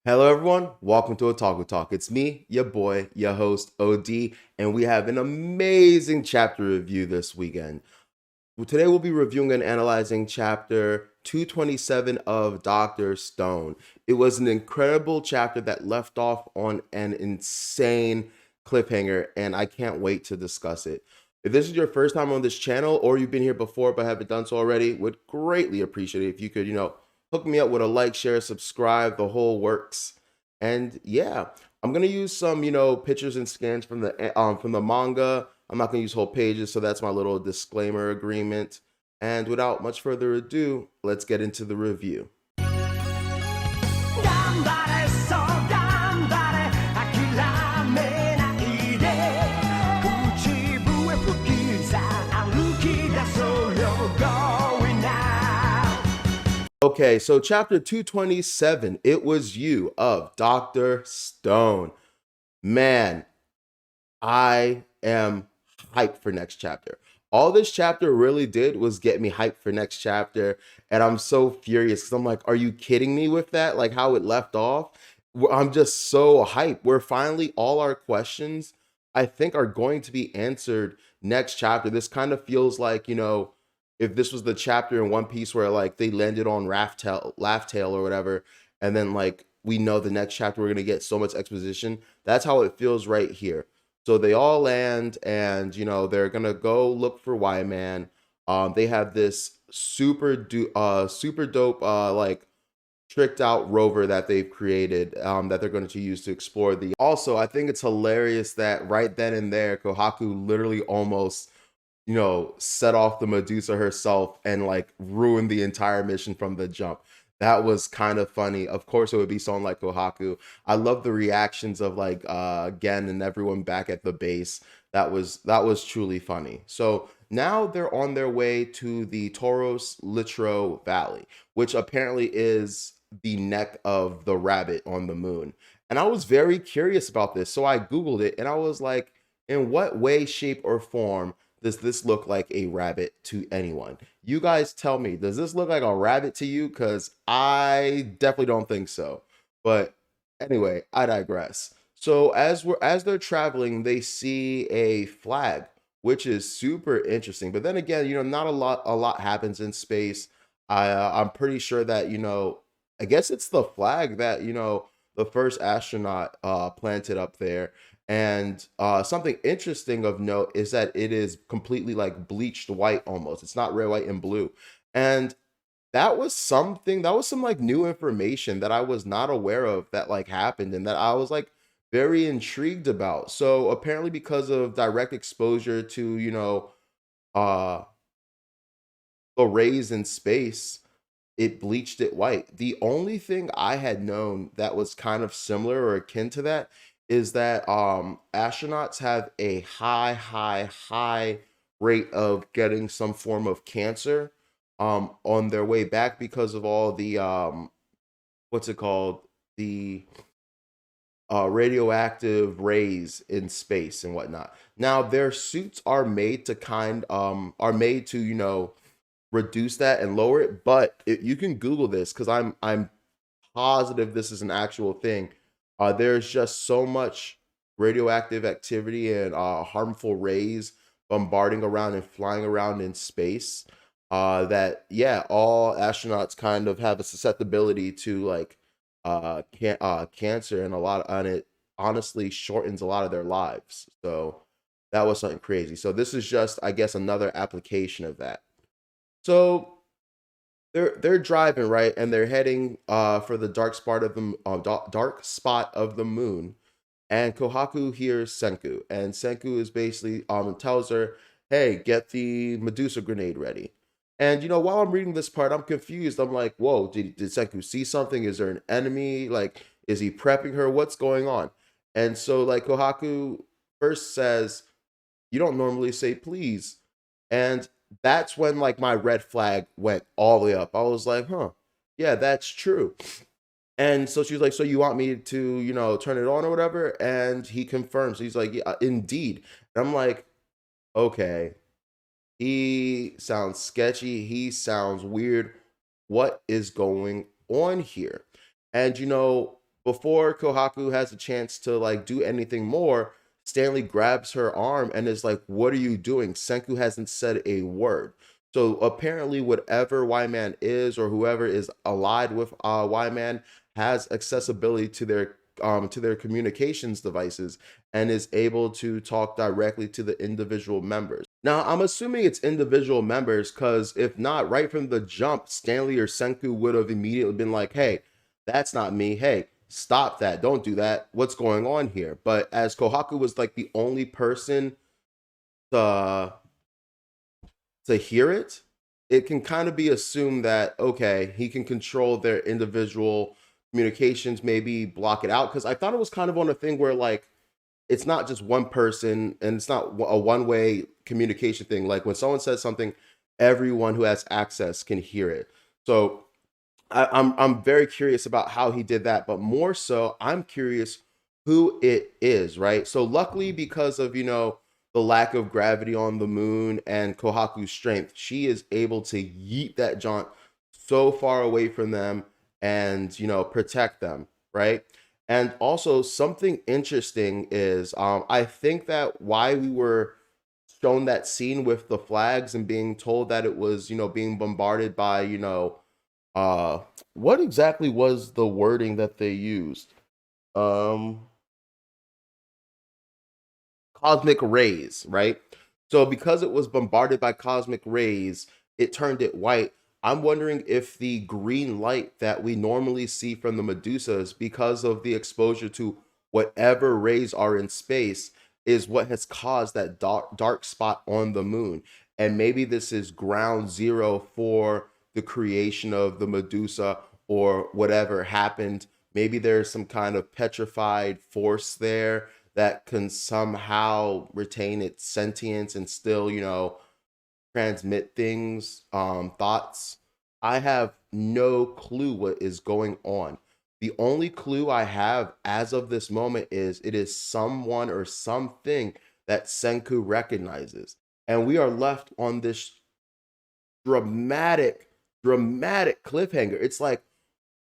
Hello, everyone. Welcome to Otaku Talk. It's me, your boy, your host, OD, and we have an amazing chapter review this weekend. Today, we'll be reviewing and analyzing chapter 227 of Dr. Stone. It was an incredible chapter that left off on an insane cliffhanger, and I can't wait to discuss it. If this is your first time on this channel or you've been here before but haven't done so already, would greatly appreciate it if you could, hook me up with a like, share, subscribe, the whole works. And yeah, I'm gonna use some, pictures and scans from the manga. I'm not gonna use whole pages, so that's my little disclaimer agreement. And without much further ado, let's get into the review. 頑張れそう頑張れ諦めないで口笛吹きさ歩き出そうよ Going now Okay, so chapter 227, It Was You of Dr. Stone. Man, I am hyped for next chapter. All this chapter really did was get me hyped for next chapter, and I'm so furious because I'm like, are you kidding me with that? Like how it left off? I'm just so hyped. We're finally all our questions, I think, are going to be answered next chapter. This kind of feels like, if this was the chapter in One Piece where like they landed on Laugh Tale or whatever, and then like we know the next chapter we're gonna get so much exposition. That's how it feels right here. So they all land, and they're gonna go look for Y Man. They have this super dope like tricked out rover that they've created that they're going to use to explore the. Also, I think it's hilarious that right then and there, Kohaku literally almost set off the Medusa herself and like ruined the entire mission from the jump. That was kind of funny. Of course, it would be someone like Kohaku. I love the reactions of like Gen and everyone back at the base. That was truly funny. So now they're on their way to the Toros Litro Valley, which apparently is the neck of the rabbit on the moon. And I was very curious about this. So I Googled it and I was like, in what way, shape, or form does this look like a rabbit to anyone? You guys tell me, does this look like a rabbit to you? Because I definitely don't think so. But anyway, I digress. So as they're traveling, they see a flag, which is super interesting. But then again, not a lot happens in space. I'm pretty sure that I guess it's the flag that the first astronaut planted up there. And something interesting of note is that it is completely like bleached white almost. It's not red, white, and blue. And that was some like new information that I was not aware of that like happened and that I was like very intrigued about. So apparently because of direct exposure to, uh the rays in space, it bleached it white. The only thing I had known that was kind of similar or akin to that is that astronauts have a high rate of getting some form of cancer on their way back because of all the what's it called? The radioactive rays in space and whatnot. Now their suits are made to, reduce that and lower it, but you can Google this because I'm positive this is an actual thing. There's just so much radioactive activity and harmful rays bombarding around and flying around in space that yeah, all astronauts kind of have a susceptibility to like cancer, and a lot and it honestly shortens a lot of their lives. So that was something crazy. So this is just, I guess, another application of that. So they're driving right, and they're heading for the dark spot of the moon. And Kohaku hears Senku, and Senku is basically tells her, "Hey, get the Medusa grenade ready." And while I'm reading this part, I'm confused. I'm like, "Whoa, did Senku see something? Is there an enemy? Like, is he prepping her? What's going on?" And so like Kohaku first says, "You don't normally say please." And that's when like my red flag went all the way up. I was like, huh, yeah, that's true. And so she was like, so you want me to, turn it on or whatever? And he confirms. He's like, yeah, indeed. And I'm like, okay, he sounds sketchy. He sounds weird. What is going on here? And before Kohaku has a chance to like do anything more, Stanley grabs her arm and is like, "What are you doing?" Senku hasn't said a word. So apparently, whatever Y-Man is, or whoever is allied with Y-Man, has accessibility to their communications devices and is able to talk directly to the individual members. Now, I'm assuming it's individual members because if not, right from the jump, Stanley or Senku would have immediately been like, "Hey, that's not me. Hey, stop that. Don't do that. What's going on here?" But as Kohaku was like the only person to hear it, it can kind of be assumed that okay, he can control their individual communications, maybe block it out. Because I thought it was kind of on a thing where like it's not just one person and it's not a one-way communication thing. Like when someone says something, everyone who has access can hear it. So I'm very curious about how he did that, but more so, I'm curious who it is, right? So luckily, because of the lack of gravity on the moon and Kohaku's strength, she is able to yeet that jaunt so far away from them and protect them, right? And also something interesting is I think that why we were shown that scene with the flags and being told that it was being bombarded by uh, what exactly was the wording that they used? Um, Cosmic rays, right? So because it was bombarded by cosmic rays, it turned it white. I'm wondering if the green light that we normally see from the Medusas, because of the exposure to whatever rays are in space, is what has caused that dark spot on the moon. And maybe this is ground zero for the creation of the Medusa or whatever happened. Maybe there's some kind of petrified force there that can somehow retain its sentience and still, transmit things, thoughts. I have no clue what is going on. The only clue I have as of this moment is it is someone or something that Senku recognizes. And we are left on this dramatic, dramatic cliffhanger. It's like,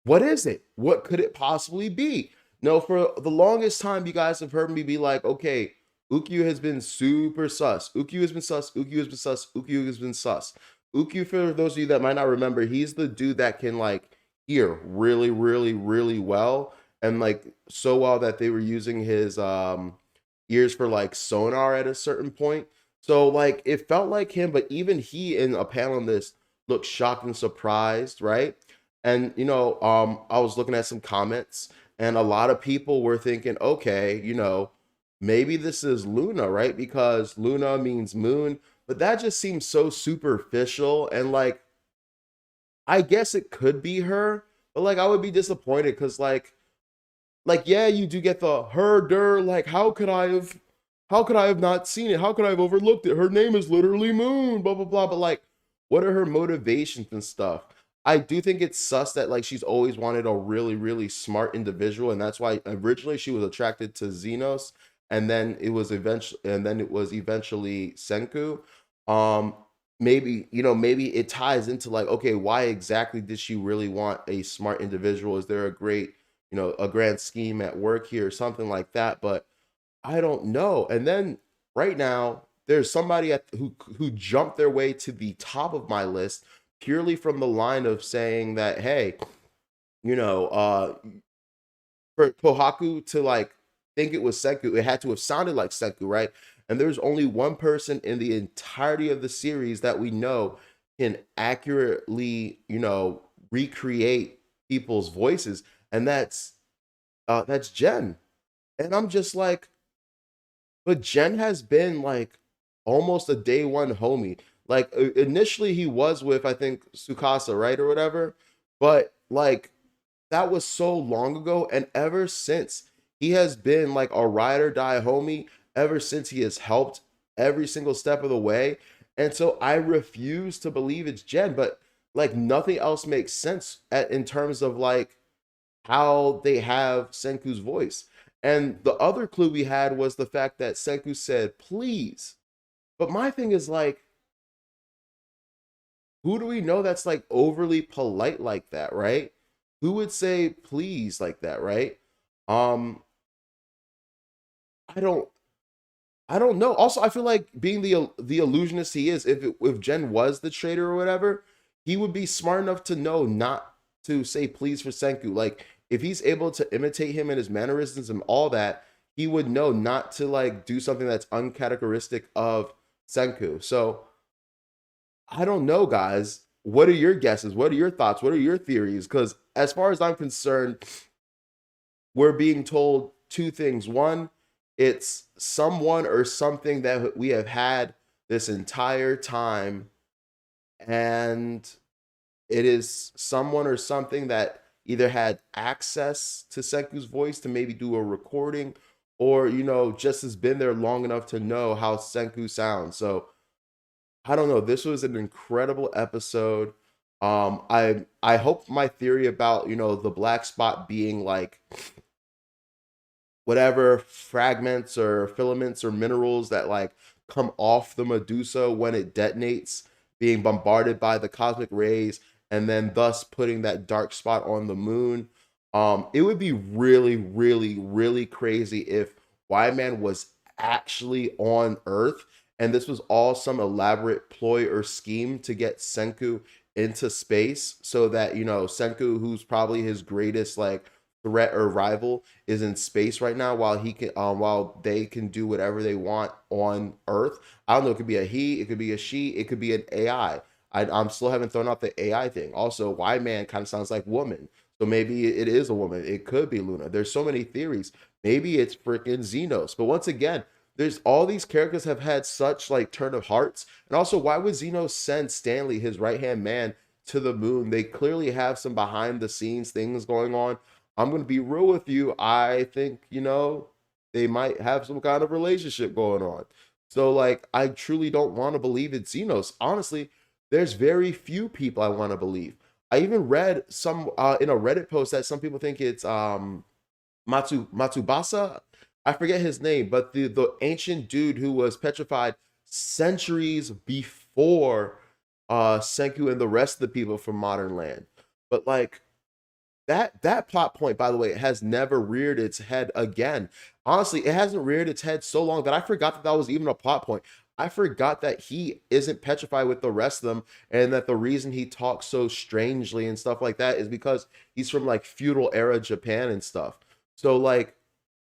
what is it? What could it possibly be? No, for the longest time, you guys have heard me be like, okay, Ukyu has been super sus. Ukyu has been sus. Ukyu has been sus. Ukyu has been sus. Ukyu, for those of you that might not remember, he's the dude that can like hear really, really, really well. And like so well that they were using his ears for like sonar at a certain point. So like it felt like him, but even he in a panel on this looked shocked and surprised, right? And I was looking at some comments, and a lot of people were thinking, okay, maybe this is Luna, right? Because Luna means moon, but that just seems so superficial. And like, I guess it could be her, but like, I would be disappointed because yeah, you do get the herder. Like, how could I have not seen it? How could I have overlooked it? Her name is literally Moon, blah blah blah. But like, what are her motivations and stuff? I do think it's sus that like she's always wanted a really, really smart individual, and that's why originally she was attracted to Xenos, and then it was eventually Senku. Um, maybe it ties into like, okay, why exactly did she really want a smart individual? Is there a great, a grand scheme at work here or something like that? But I don't know. And then right now, there's somebody who jumped their way to the top of my list purely from the line of saying that, hey, you know, uh, for Kohaku to like think it was Senku, it had to have sounded like Senku, right? And there's only one person in the entirety of the series that we know can accurately, recreate people's voices, and that's Jen. And I'm just like, but Jen has been like almost a day one homie. Like initially he was with I think Sukasa, right, or whatever. But like that was so long ago, and ever since he has been like a ride or die homie. Ever since he has helped every single step of the way, and so I refuse to believe it's Jen. But like nothing else makes sense in terms of like how they have Senku's voice. And the other clue we had was the fact that Senku said, please. But my thing is like, who do we know that's like overly polite like that, right? who would say please like that, right? Um, I don't I don't know. Also, I feel like being the illusionist he is, if Jen was the traitor or whatever, he would be smart enough to know not to say please for Senku. Like if he's able to imitate him and his mannerisms and all that, he would know not to like do something that's uncharacteristic of Senku. So I don't know, guys. What are your guesses? What are your thoughts? What are your theories? Because as far as I'm concerned, we're being told two things. One, it's someone or something that we have had this entire time, and it is someone or something that either had access to Senku's voice to maybe do a recording, or just has been there long enough to know how Senku sounds. So I don't know. This was an incredible episode. I hope my theory about the black spot being like whatever fragments or filaments or minerals that like come off the Medusa when it detonates, being bombarded by the cosmic rays, and then thus putting that dark spot on the moon. It would be really, really, really crazy if Y-Man was actually on Earth and this was all some elaborate ploy or scheme to get Senku into space so that, Senku, who's probably his greatest like threat or rival, is in space right now while he can while they can do whatever they want on Earth. I don't know, it could be a he, it could be a she, it could be an AI. I'm still haven't thrown out the AI thing. Also, Y Man kind of sounds like woman. So maybe it is a woman. It could be Luna. There's so many theories. Maybe it's freaking Xenos. But once again, there's all these characters have had such like turn of hearts. And also, why would Xenos send Stanley, his right-hand man, to the moon? They clearly have some behind the scenes things going on. I'm going to be real with you. I think, they might have some kind of relationship going on. So, like, I truly don't want to believe it's Xenos. Honestly, there's very few people I want to believe. I even read some in a Reddit post that some people think it's Matsubasa. I forget his name, but the ancient dude who was petrified centuries before Senku and the rest of the people from modern land. But like that plot point, by the way, has never reared its head again. Honestly, it hasn't reared its head so long that I forgot that that was even a plot point. I forgot that he isn't petrified with the rest of them, and that the reason he talks so strangely and stuff like that is because he's from like feudal era Japan and stuff. So like,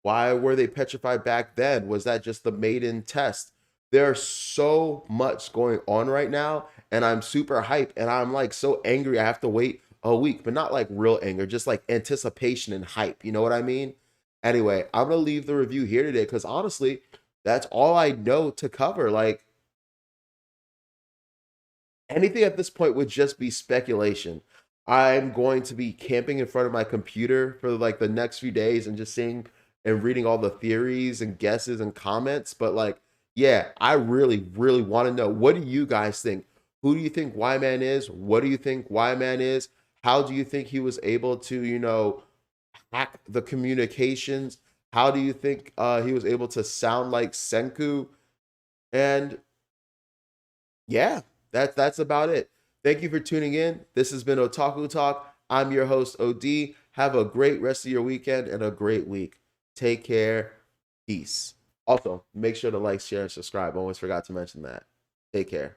why were they petrified back then? Was that just the maiden test? There's so much going on right now, and I'm super hyped, and I'm like so angry I have to wait a week, but not like real anger, just like anticipation and hype. You know what I mean? Anyway, I'm gonna leave the review here today because honestly, that's all I know to cover. Like anything at this point would just be speculation. I'm going to be camping in front of my computer for like the next few days and just seeing and reading all the theories and guesses and comments. But like, yeah, I really, really want to know, what do you guys think? Who do you think Y-Man is? What do you think Y-Man is? How do you think he was able to, hack the communications? How do you think he was able to sound like Senku? And yeah, that's about it. Thank you for tuning in. This has been Otaku Talk. I'm your host, OD. Have a great rest of your weekend and a great week. Take care. Peace. Also, make sure to like, share, and subscribe. Almost forgot to mention that. Take care.